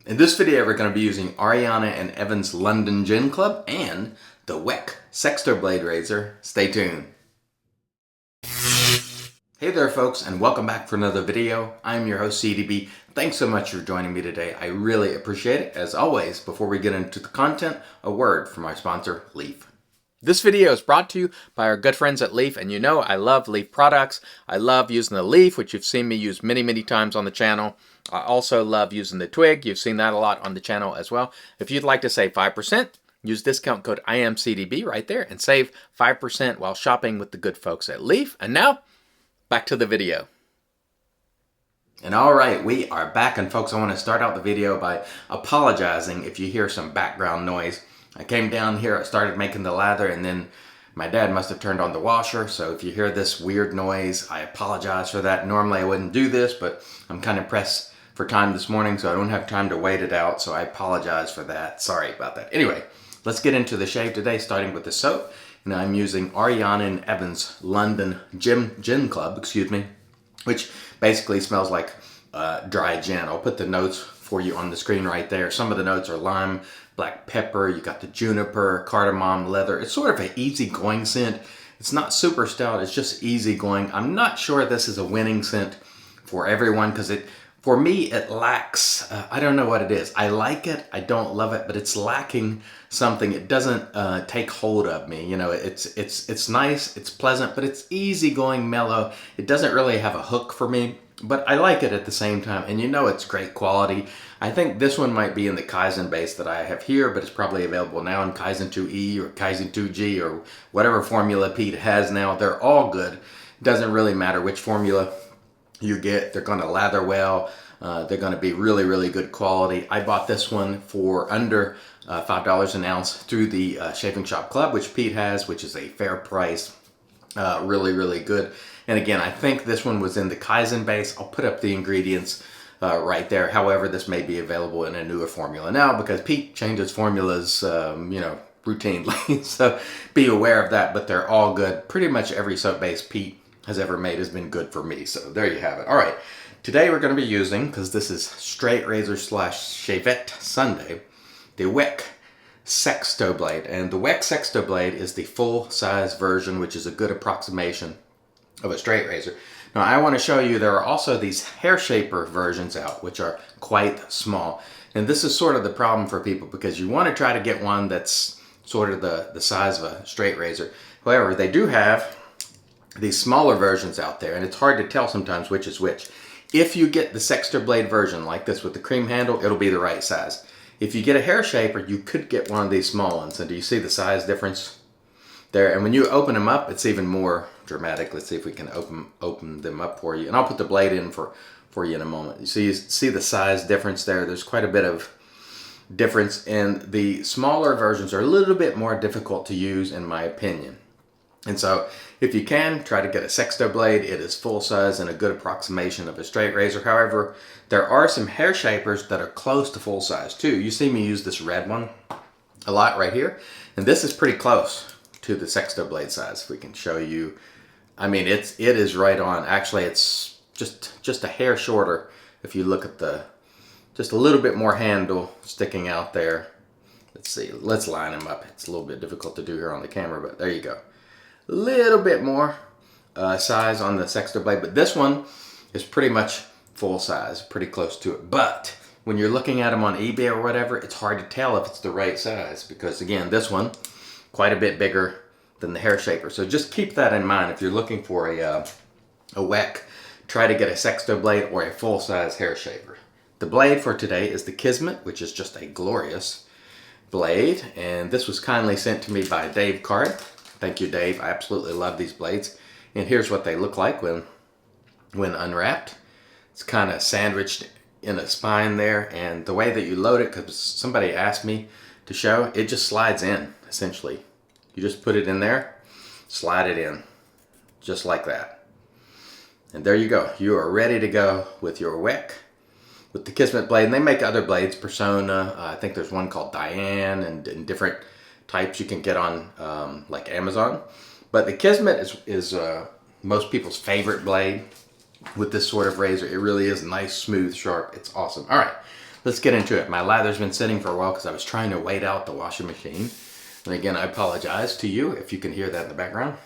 In this video, we're going to be using Ariana and Evan's London Gin Club and the Weck Sexto Blade Razor. Stay tuned. Hey there folks, and welcome back for another video. I'm your host CDB. Thanks so much for joining me today. I really appreciate it. As always, before we get into the content, a word from our sponsor, Leaf. This video is brought to you by our good friends at Leaf, and you know I love Leaf products. I love using the Leaf, which you've seen me use many times on the channel. I also love using the Twig. You've seen that a lot on the channel as well. If you'd like to save 5%, use discount code IAMCDB right there and save 5% while shopping with the good folks at Leaf. And now, back to the video. And all right, we are back, and folks, I want to start out the video by apologizing if you hear some background noise. I came down here, I started making the lather, and then my dad must have turned on the washer, so if you hear this weird noise, I apologize for that. Normally I wouldn't do this, but I'm kind of pressed for time this morning, so I don't have time to wait it out, so I apologize for that. Sorry about that. Anyway, let's get into the shave today, starting with the soap. And I'm using Ariana and Evan's London Gin Club, which basically smells like dry gin. I'll put the notes for you on the screen right there. Some of the notes are lime, black pepper, you got the juniper, cardamom, leather. It's sort of an easygoing scent. It's not super stout, it's just easygoing. I'm not sure this is a winning scent for everyone because for me, it lacks, I don't know what it is. I like it, I don't love it, but it's lacking something. It doesn't take hold of me. You know, it's nice, it's pleasant, but it's easygoing, mellow. It doesn't really have a hook for me, but I like it at the same time. And you know it's great quality. I think this one might be in the Kaizen base that I have here, but it's probably available now in Kaizen 2E or Kaizen 2G or whatever formula Pete has now. They're all good. It doesn't really matter which formula you get. They're going to lather well. They're going to be really good quality. I bought this one for under $5 an ounce through the Shaving Shop Club, which Pete has, which is a fair price. Really good. And again, I think this one was in the Kaizen base. I'll put up the ingredients right there. However, this may be available in a newer formula now because Pete changes formulas, routinely. So be aware of that, but they're all good. Pretty much every soap base Pete has ever made has been good for me. So there you have it. All right. Today we're going to be using, because this is straight razor / Shavette Sunday, the Weck Sexto Blade. And the Weck Sexto Blade is the full-size version, which is a good approximation of a straight razor. Now I want to show you there are also these hair shaper versions out, which are quite small. And this is sort of the problem for people because you want to try to get one that's sort of the size of a straight razor. However, they do have these smaller versions out there, and it's hard to tell sometimes which is which. If you get the Sexto Blade version like this with the cream handle, it'll be the right size. If you get a hair shaper, you could get one of these small ones. And do you see the size difference there? And when you open them up, it's even more dramatic. Let's see if we can open them up for you. And I'll put the blade in for you in a moment. You see the size difference there? There's quite a bit of difference, and the smaller versions are a little bit more difficult to use in my opinion. And so if you can, try to get a Sexto Blade. It is full size and a good approximation of a straight razor. However, there are some hair shapers that are close to full size too. You see me use this red one a lot right here. And this is pretty close to the Sexto Blade size. If we can show you, I mean, it is right on. Actually, it's just a hair shorter if you look at just a little bit more handle sticking out there. Let's see, let's line them up. It's a little bit difficult to do here on the camera, but there you go. Little bit more size on the Sexto Blade, but this one is pretty much full size, pretty close to it. But when you're looking at them on eBay or whatever, it's hard to tell if it's the right size because again, this one quite a bit bigger than the hair shaper. So just keep that in mind if you're looking for a Weck. Try to get a Sexto Blade or a full size hair shaper. The blade for today is the Kismet, which is just a glorious blade, and this was kindly sent to me by Dave Card. Thank you, Dave. I absolutely love these blades. And here's what they look like when unwrapped. It's kind of sandwiched in a spine there. And the way that you load it, because somebody asked me to show, it just slides in, essentially. You just put it in there, slide it in, just like that. And there you go. You are ready to go with your Weck, with the Kismet blade. And they make other blades, Persona. I think there's one called Diane and different types you can get on like Amazon. But the Kismet is most people's favorite blade with this sort of razor. It really is nice, smooth, sharp. It's awesome. All right, let's get into it. My lather's been sitting for a while because I was trying to wait out the washing machine. And again, I apologize to you if you can hear that in the background.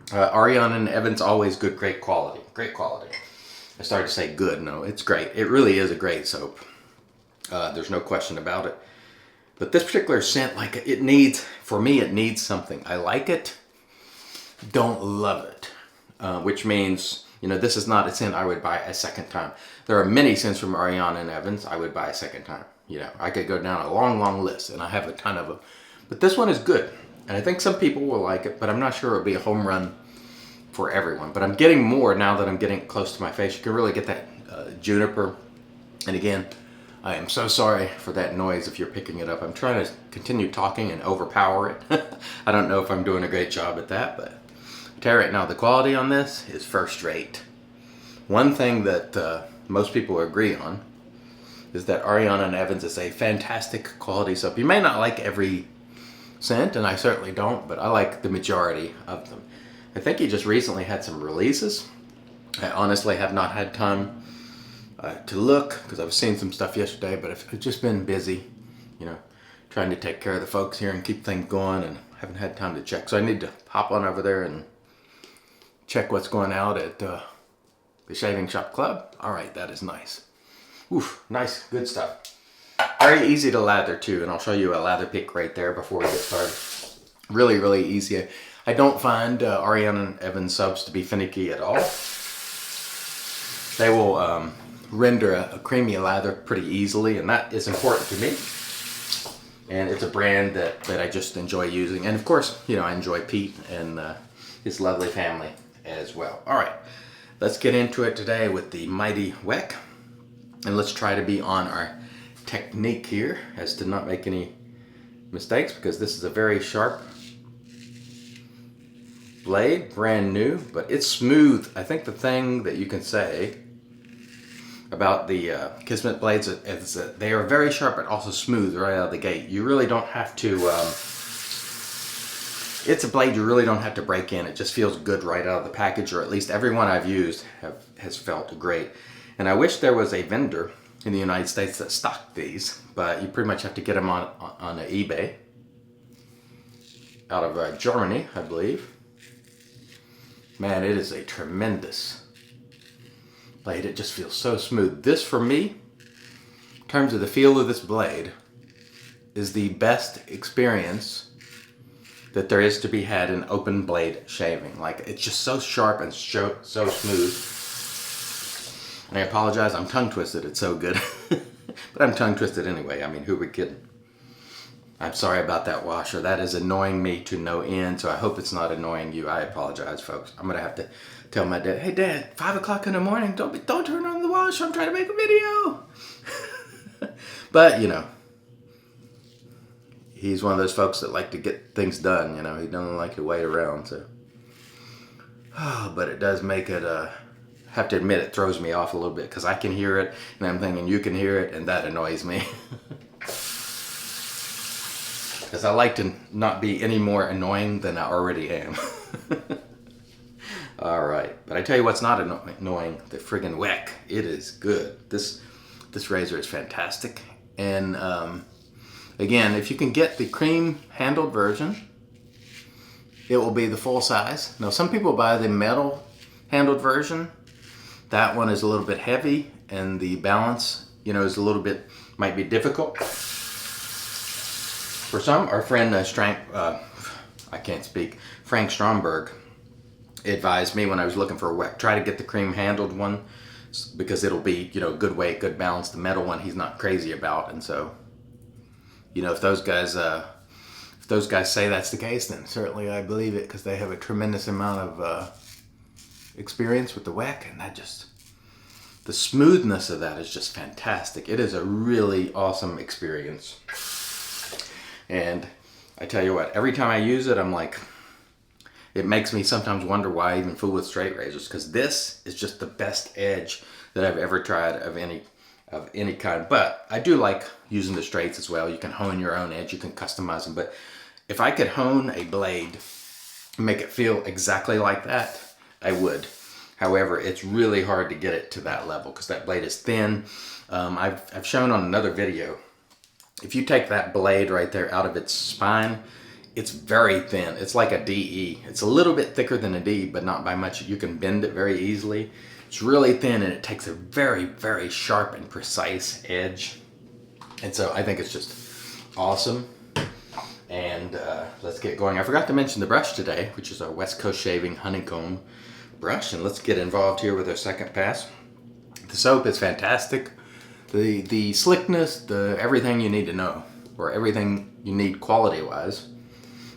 Ariana and Evans, always good, great quality. Great quality. I started to say good. No, it's great. It really is a great soap. There's no question about it. But this particular scent, like it needs, for me, it needs something. I like it, don't love it. Which means, you know, this is not a scent I would buy a second time. There are many scents from Ariana and Evans I would buy a second time. You know, I could go down a long, long list, and I have a ton of them. But this one is good. And I think some people will like it, but I'm not sure it'll be a home run for everyone. But I'm getting more now that I'm getting close to my face. You can really get that juniper. And again, I am so sorry for that noise if you're picking it up. I'm trying to continue talking and overpower it. I don't know if I'm doing a great job at that, but I tell you right now, the quality on this is first rate. One thing that most people agree on is that Ariana and Evans is a fantastic quality soap. You may not like every scent, and I certainly don't, but I like the majority of them. I think he just recently had some releases. I honestly have not had time to look because I was seeing some stuff yesterday, but I've just been busy, you know, trying to take care of the folks here and keep things going, and haven't had time to check. So I need to hop on over there and check what's going out at the Shaving Shop Club. All right, that is nice. Oof, nice, good stuff. Very easy to lather too, and I'll show you a lather pick right there before we get started. Really, really easy. I don't find Ariana and Evans soaps to be finicky at all. They will render a creamy lather pretty easily, and that is important to me. And it's a brand that I just enjoy using. And of course, you know, I enjoy Pete and his lovely family as well. All right, let's get into it today with the mighty Weck. And let's try to be on our technique here as to not make any mistakes, because this is a very sharp blade, brand new, but it's smooth. I think the thing that you can say about the Kismet blades is that they are very sharp but also smooth right out of the gate. You really don't have to, it's a blade you really don't have to break in. It just feels good right out of the package, or at least every one I've used has felt great. And I wish there was a vendor in the United States that stocked these, but you pretty much have to get them on eBay out of Germany, I believe. Man, it is a tremendous blade. It just feels so smooth. This, for me, in terms of the feel of this blade, is the best experience that there is to be had in open blade shaving. Like, it's just so sharp and so smooth. And I apologize, I'm tongue twisted. It's so good. But I'm tongue twisted anyway. I mean, who are we kidding? I'm sorry about that washer. That is annoying me to no end, so I hope it's not annoying you. I apologize, folks. I'm gonna have to tell my dad, hey Dad, 5 o'clock in the morning, don't turn on the washer. I'm trying to make a video. But, you know, he's one of those folks that like to get things done, you know. He doesn't like to wait around, so. Oh, but it does make it, have to admit, it throws me off a little bit because I can hear it, and I'm thinking you can hear it, and that annoys me. Because I like to not be any more annoying than I already am. All right, but I tell you what's not annoying, the friggin' Weck. It is good. This razor is fantastic. And again, if you can get the cream handled version, it will be the full size. Now, some people buy the metal handled version. That one is a little bit heavy, and the balance, you know, is a little bit, might be difficult. For some, our friend Frank Stromberg advised me when I was looking for a Weck, try to get the cream handled one because it'll be, you know, good weight, good balance. The metal one he's not crazy about, and so, you know, if those guys say that's the case, then certainly I believe it, because they have a tremendous amount of experience with the Weck, and that just, the smoothness of that is just fantastic. It is a really awesome experience. And I tell you what, every time I use it, I'm like, it makes me sometimes wonder why I even fool with straight razors, because this is just the best edge that I've ever tried of any kind. But I do like using the straights as well. You can hone your own edge, you can customize them. But if I could hone a blade and make it feel exactly like that, I would. However, it's really hard to get it to that level because that blade is thin. I've shown on another video, if you take that blade right there out of its spine, it's very thin. It's like a DE. It's a little bit thicker than a D, but not by much. You can bend it very easily. It's really thin, and it takes a very, very sharp and precise edge. And so I think it's just awesome. And let's get going. I forgot to mention the brush today, which is our West Coast Shaving Honeycomb brush. And let's get involved here with our second pass. The soap is fantastic. The slickness, everything you need to know, or everything you need quality-wise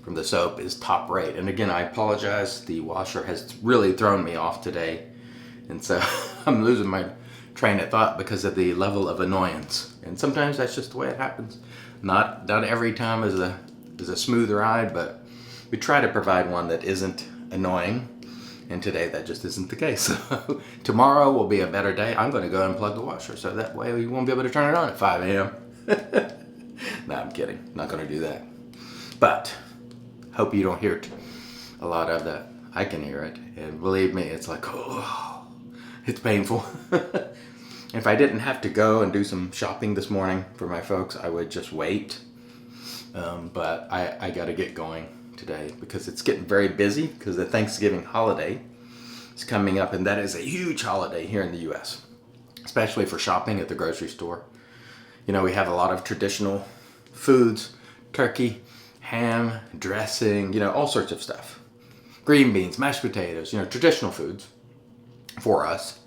from the soap is top rate. And again, I apologize. The washer has really thrown me off today. And so I'm losing my train of thought because of the level of annoyance. And sometimes that's just the way it happens. Not every time is a smooth ride, but we try to provide one that isn't annoying. And today that just isn't the case. So tomorrow will be a better day. I'm going to go unplug the washer so that way we won't be able to turn it on at 5 a.m. No, I'm kidding. Not going to do that. But hope you don't hear a lot of that. I can hear it. And believe me, it's like, oh, it's painful. If I didn't have to go and do some shopping this morning for my folks, I would just wait. But I got to get going today because it's getting very busy because the Thanksgiving holiday is coming up, and that is a huge holiday here in the U.S., especially for shopping at the grocery store. You know, we have a lot of traditional foods, turkey, ham, dressing, you know, all sorts of stuff. Green beans, mashed potatoes, you know, traditional foods for us.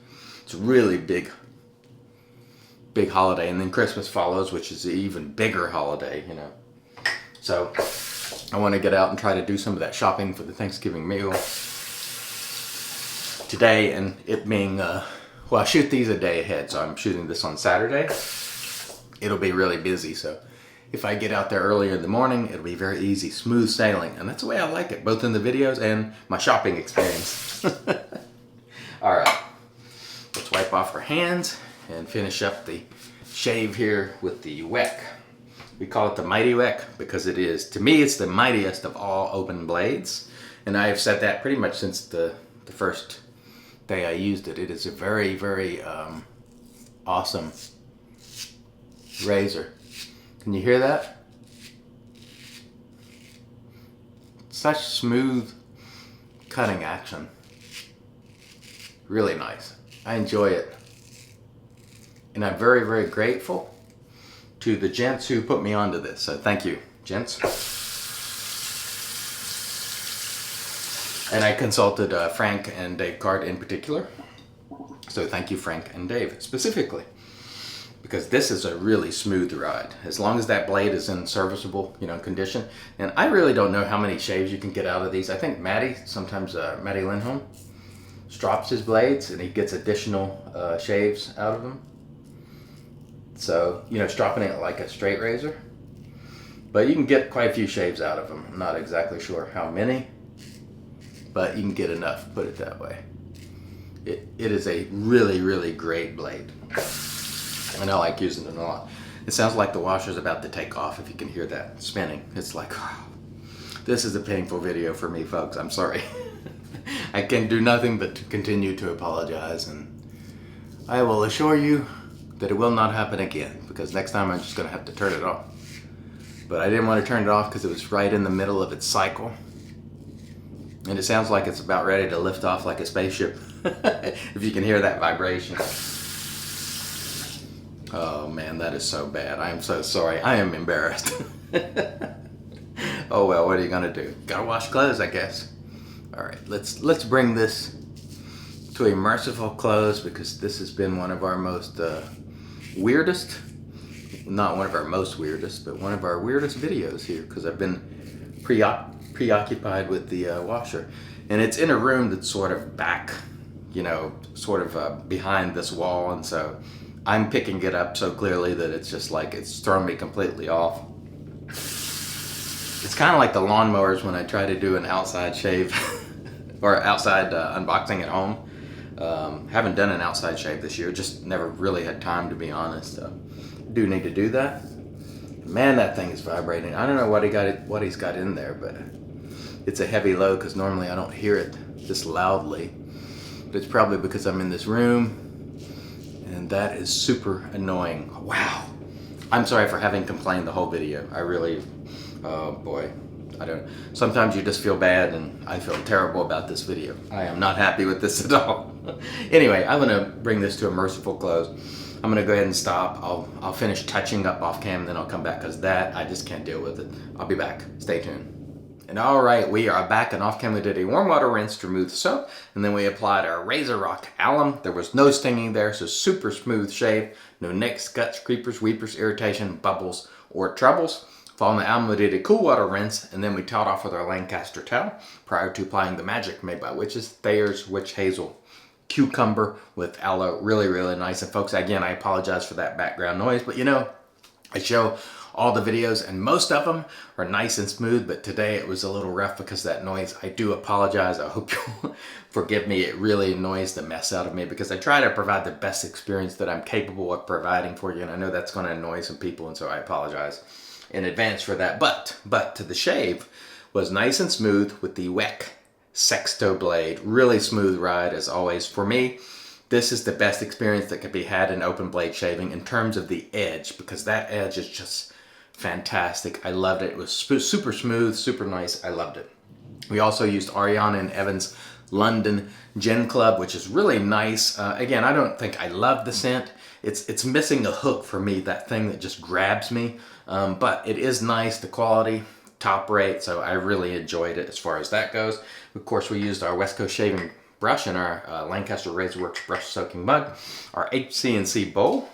It's a really big holiday, and then Christmas follows, which is an even bigger holiday, you know. So I want to get out and try to do some of that shopping for the Thanksgiving meal today, and it being, well, I shoot these a day ahead, so I'm shooting this on Saturday. It'll be really busy, so if I get out there earlier in the morning, it'll be very easy, smooth sailing, and that's the way I like it, both in the videos and my shopping experience. All right, let's wipe off our hands and finish up the shave here with the Weck. We call it the Mighty Weck because it is, to me, it's the mightiest of all open blades. And I have said that pretty much since the first day I used it. It is a very, very awesome razor. Can you hear that? Such smooth cutting action. Really nice. I enjoy it. And I'm very, very grateful to the gents who put me onto this. So thank you, gents. And I consulted Frank and Dave Card in particular. So thank you, Frank and Dave, specifically. Because this is a really smooth ride. As long as that blade is in serviceable, you know, condition. And I really don't know how many shaves you can get out of these. I think Matty, sometimes Matty Lindholm, strops his blades and he gets additional shaves out of them. So, you know, stropping it like a straight razor. But you can get quite a few shaves out of them. I'm not exactly sure how many, but you can get enough, put it that way. It is a really, really great blade. And I like using it a lot. It sounds like the washer's about to take off if you can hear that spinning. It's like, oh, this is a painful video for me, folks. I'm sorry. I can do nothing but to continue to apologize, and I will assure you that it will not happen again, because next time I'm just going to have to turn it off. But I didn't want to turn it off because it was right in the middle of its cycle. And it sounds like it's about ready to lift off like a spaceship. If you can hear that vibration. Oh man, that is so bad. I am so sorry. I am embarrassed. Oh well, what are you going to do? Gotta wash clothes, I guess. Alright, let's bring this to a merciful close, because this has been one of our most weirdest, not one of our most weirdest, but one of our weirdest videos here, because I've been preoccupied with the washer. And it's in a room that's sort of back, you know, sort of behind this wall, and so I'm picking it up so clearly that it's just like it's thrown me completely off. It's kind of like the lawnmowers when I try to do an outside shave or outside unboxing at home. Haven't done an outside shave this year, just never really had time, to be honest. Do need to do that. Man, that thing is vibrating. I don't know what he's got in there, but it's a heavy load, because normally I don't hear it this loudly. but it's probably because I'm in this room, and that is super annoying. Wow. I'm sorry for having complained the whole video. I really, oh boy. Sometimes you just feel bad, and I feel terrible about this video. I am not happy with this at all. Anyway, I'm gonna bring this to a merciful close. I'm gonna go ahead and stop. I'll finish touching up off cam, then I'll come back, because that, I just can't deal with it. I'll be back. Stay tuned. And all right, we are back, and off cam we did a warm water rinse to remove the soap, and then we applied our Razor Rock alum. There was no stinging there, so super smooth shave. No nicks, cuts, creepers, weepers, irritation, bubbles, or troubles. Following the alum, we did a cool water rinse, and then we toweled off with our Lancaster towel prior to applying the magic made by witches, Thayer's Witch Hazel Cucumber with aloe. Really, really nice. And folks, again, I apologize for that background noise, but you know, I show all the videos and most of them are nice and smooth, but today it was a little rough because of that noise. I do apologize. I hope you'll forgive me. It really annoys the mess out of me because I try to provide the best experience that I'm capable of providing for you, and I know that's going to annoy some people, and so I apologize in advance for that. But to the shave was nice and smooth with the Weck Sexto blade. Really smooth ride as always. For me, this is the best experience that could be had in open blade shaving in terms of the edge, because that edge is just fantastic. I loved it. It was super smooth, super nice. I loved it. We also used Ariana and Evan's London Gin Club, which is really nice. Again, I don't think I love the scent. It's missing a hook for me, that thing that just grabs me. But it is nice, the quality, top rate, so I really enjoyed it as far as that goes. Of course, we used our West Coast shaving brush and our Lancaster Razorworks brush soaking mug, our HC&C bowl,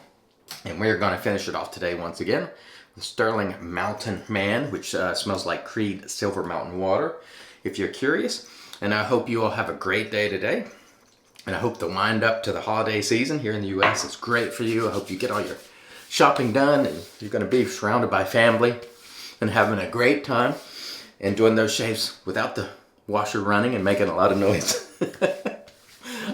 and we're going to finish it off today once again with Sterling Mountain Man, which smells like Creed Silver Mountain Water, if you're curious. And I hope you all have a great day today. And I hope the wind up to the holiday season here in the U.S. is great for you. I hope you get all your shopping done, and you're going to be surrounded by family and having a great time and doing those shaves without the washer running and making a lot of noise.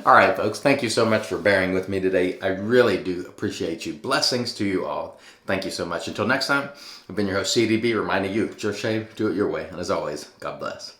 All right, folks, thank you so much for bearing with me today. I really do appreciate you. Blessings to you all. Thank you so much. Until next time, I've been your host, CDB, reminding you, it's your shave, do it your way. And as always, God bless.